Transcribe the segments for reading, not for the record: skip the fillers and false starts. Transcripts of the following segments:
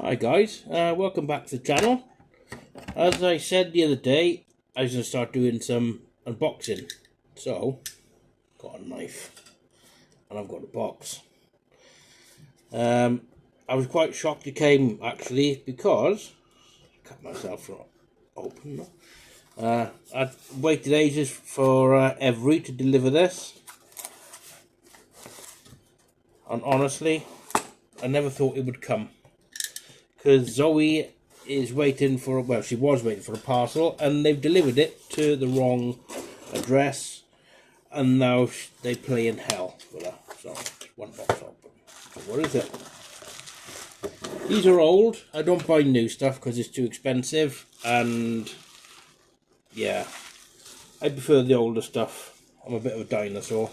Hi guys, welcome back to the channel. As I said the other day, I was going to start doing some unboxing. So, got a knife and I've got a box. I was quite shocked it came actually because, cut myself from open. I'd waited ages for Every to deliver this. And honestly, I never thought it would come. Because Zoe is waiting for, well, she was waiting for a parcel, and they've delivered it to the wrong address, and now they play in hell with her. So, one box open. So what is it? These are old. I don't buy new stuff because it's too expensive, and yeah, I prefer the older stuff. I'm a bit of a dinosaur.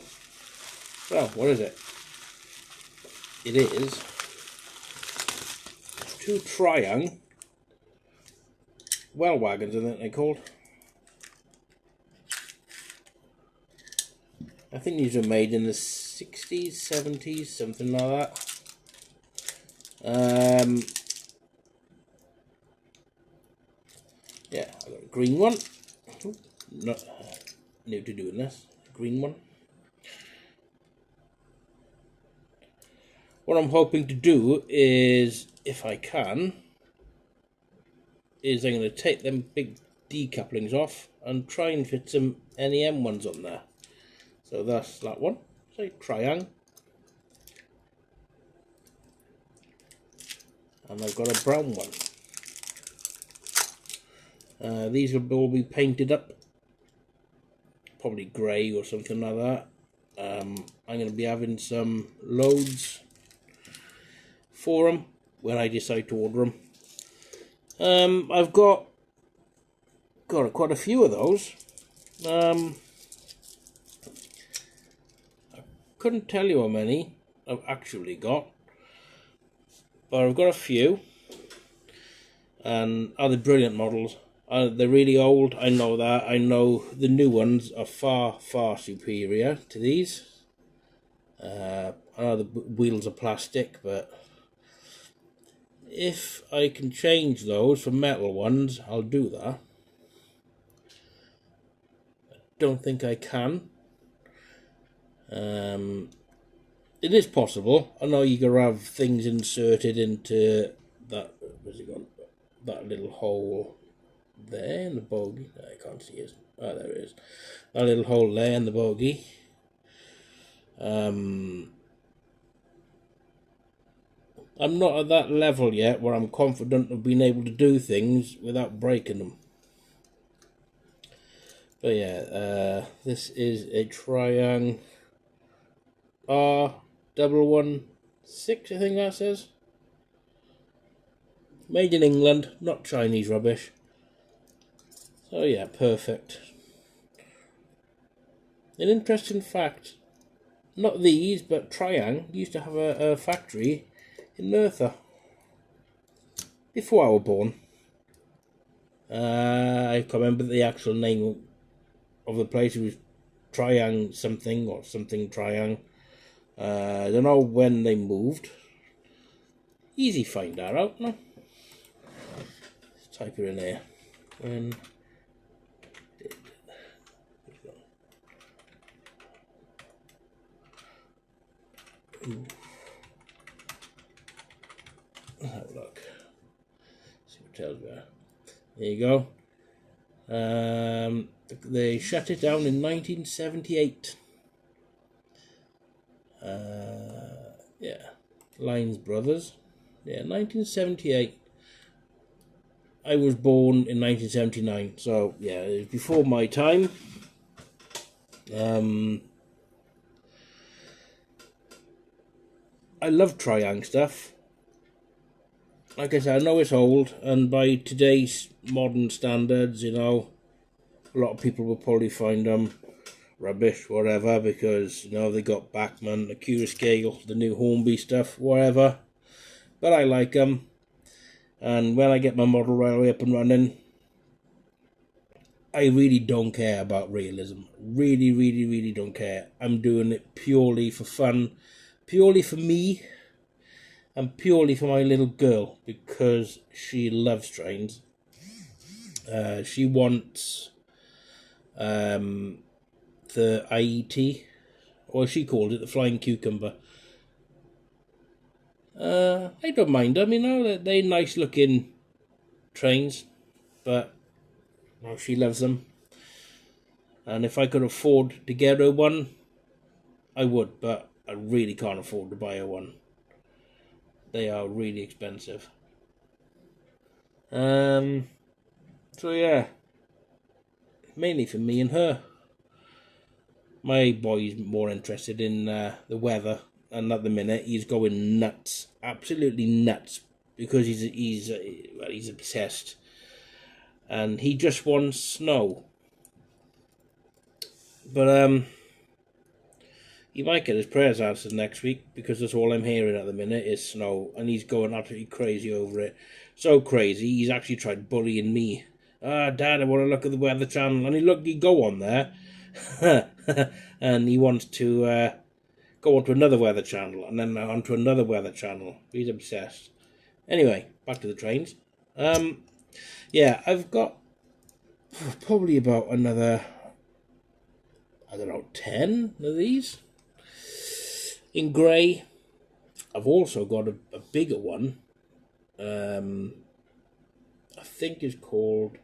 So, what is it? It is two Tri-ang Well Wagons, I think they're called. I think these were made in the 60s, 70s, something like that. Yeah, I got a green one. Not new to doing this. Green one. What I'm hoping to do is, if I can, is I'm going to take them big decouplings off and try and fit some NEM ones on there. So that's that one. Say Tri-ang. And I've got a brown one. These will all be painted up. Probably grey or something like that. I'm going to be having some loads for them when I decide to order them. I've got quite a few of those. I couldn't tell you how many I've actually got, but I've got a few, and are they brilliant models? They're really old, I know that. I know the new ones are far, far superior to these. I know the wheels are plastic, but if I can change those for metal ones, I'll do that. I don't think I can. It is possible. I know you can have things inserted into that. Where's it gone? That little hole there in the bogie. I can't see it. Oh, there it is. That little hole there in the bogie. I'm not at that level yet where I'm confident of being able to do things without breaking them. But yeah, this is a Tri-ang R116, I think that says. Made in England, not Chinese rubbish. So yeah, perfect. An interesting fact, not these, but Tri-ang used to have a factory in Merthyr before I was born. I can't remember the actual name of the place. It was Tri-ang something or something Tri-ang. I don't know when they moved. Easy find that out, no? Let's type it in here. When did let's have a look. See what tells me. There you go. They shut it down in 1978. Yeah, Lyons Brothers. Yeah, 1978. I was born in 1979, so yeah, it was before my time. I love Tri-ang stuff. Like I said, I know it's old, and by today's modern standards, you know, a lot of people will probably find them rubbish, whatever, because, you know, they got Bachmann, the Q-Scale, the new Hornby stuff, whatever. But I like them, and when I get my model railway up and running, I really don't care about realism. Really, really, really don't care. I'm doing it purely for fun, purely for me, and purely for my little girl, because she loves trains. She wants the IET, or she called it the flying cucumber. I don't mind them, you know, they're nice looking trains, but well, she loves them. And if I could afford to get her one, I would, but I really can't afford to buy her one. They are really expensive. So yeah, mainly for me and her. My boy's more interested in the weather, and at the minute he's going nuts, absolutely nuts, because he's obsessed, and he just wants snow. But he might get his prayers answered next week, because that's all I'm hearing at the minute is snow, and he's going absolutely crazy over it. So crazy, he's actually tried bullying me. Dad, I want to look at the Weather Channel, and he'd go on there, and he wants to go on to another Weather Channel, and then on to another Weather Channel. He's obsessed. Anyway, back to the trains. Yeah, I've got probably about another, I don't know, 10 of these in grey. I've also got a bigger one. I think it's called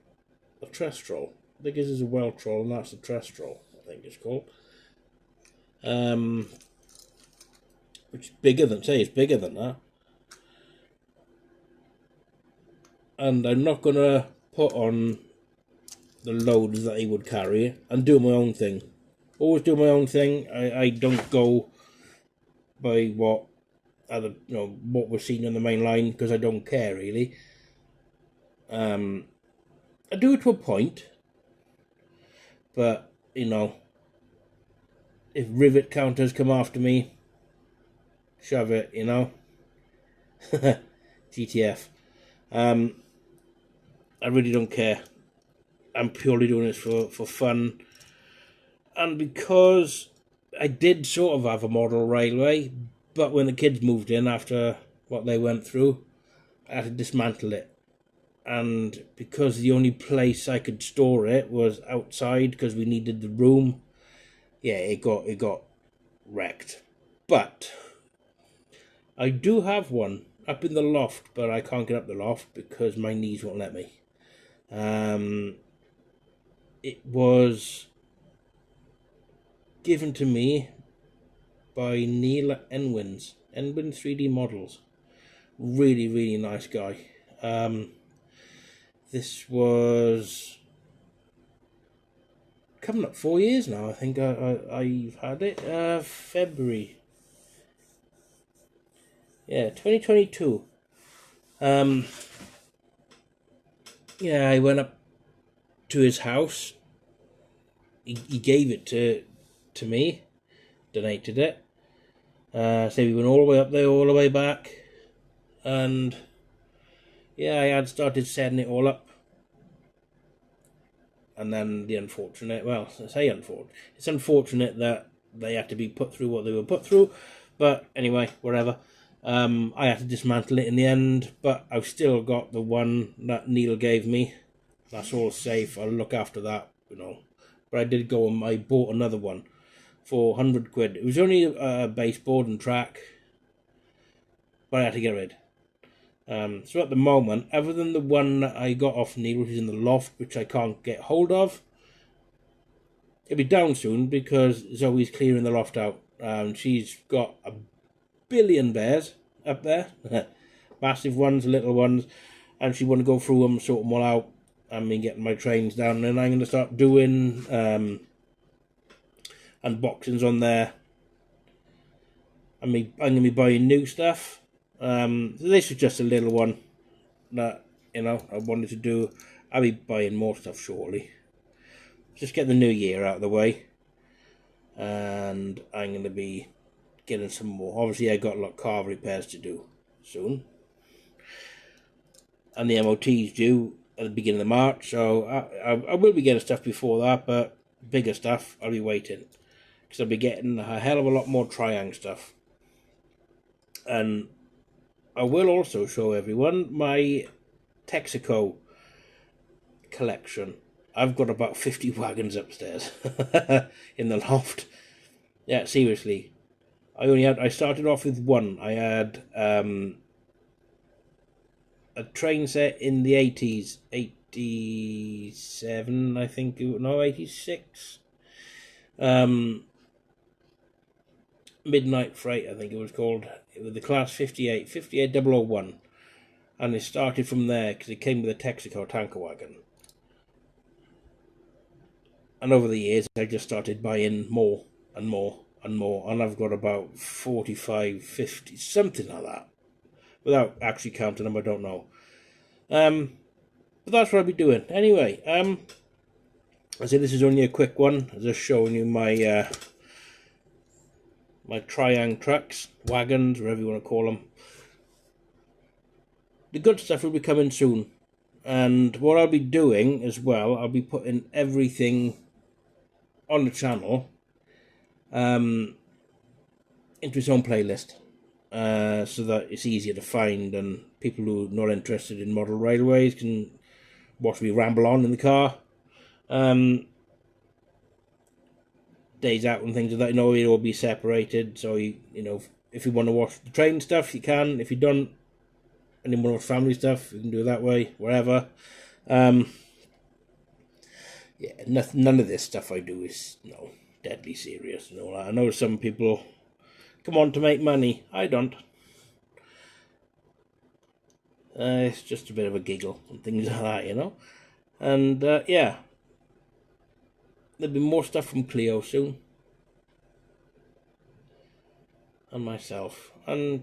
a Trestrol. I think this is a Weltrol, and that's a Trestrol, I think it's called. Which is bigger than, it's bigger than that. And I'm not going to put on the loads that he would carry and do my own thing. Always do my own thing. I don't go by what what we're seeing on the main line, because I don't care really. I do it to a point, but you know, if rivet counters come after me, shove it, you know. GTF. I really don't care. I'm purely doing this for fun, and because I did sort of have a model railway, but when the kids moved in after what they went through, I had to dismantle it. And because the only place I could store it was outside, because we needed the room, yeah, it got wrecked. But I do have one up in the loft, but I can't get up the loft because my knees won't let me. It was given to me by Neil Enwins 3D Models. Really, really nice guy. This was coming up 4 years now. I think I've had it. February. Yeah, 2022. Yeah, I went up to his house. He gave it to me, donated it. So we went all the way up there, all the way back, and yeah, I had started setting it all up. And then the unfortunate, well, I say unfortunate, it's unfortunate that they had to be put through what they were put through, but anyway, whatever. I had to dismantle it in the end, but I've still got the one that Neil gave me. That's all safe. I'll look after that, you know. But I did go and I bought another one for 100 quid. It was only a baseboard and track, but I had to get rid. So at the moment, other than the one that I got off Neil, which is in the loft, which I can't get hold of, it'll be down soon because Zoe's clearing the loft out. She's got a billion bears up there, massive ones, little ones, and she want to go through them, sort them all out, and me getting my trains down. And I'm going to start doing unboxings on there. I'm going to be buying new stuff. So this is just a little one that, you know, I wanted to do. I'll be buying more stuff shortly. Just get the new year out of the way, and I'm going to be getting some more. Obviously, I got a lot of car repairs to do soon, and the MOT's due at the beginning of March, so I will be getting stuff before that, but bigger stuff I'll be waiting, because I'll be getting a hell of a lot more Tri-ang stuff. And I will also show everyone my Texaco collection. I've got about 50 wagons upstairs in the loft. Yeah, seriously. I started off with one. I had a train set in the 80s, 87, I think, no, 86. Midnight Freight, I think it was called. It was the class 58001. And it started from there because it came with a Texaco tanker wagon. And over the years, I just started buying more and more and more. And I've got about 45, 50, something like that. Without actually counting them, I don't know. But that's what I'll be doing. Anyway, I say this is only a quick one. I'm just showing you my my Tri-ang trucks, wagons, whatever you want to call them. The good stuff will be coming soon. And what I'll be doing as well, I'll be putting everything on the channel into its own playlist. So that it's easier to find, and people who are not interested in model railways can watch me ramble on in the car. Days out and things like that, it'll all be separated. So if you want to watch the train stuff, you can. If you don't, and you want to watch family stuff, you can do it that way, wherever. Yeah, none of this stuff I do is deadly serious and all that. I know some people come on to make money. I don't. It's just a bit of a giggle and things like that, And yeah, there'll be more stuff from Cleo soon, and myself, and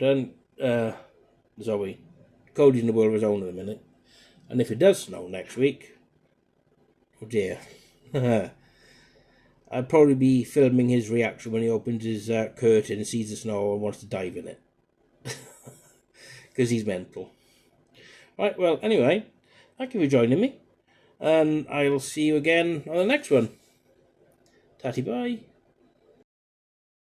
Zoe. Cody's in the world of his own in a minute, and if it does snow next week, oh dear. I'll probably be filming his reaction when he opens his curtain and sees the snow and wants to dive in it. Because he's mental. Right, well, anyway, thank you for joining me. And I will see you again on the next one. Tatty bye.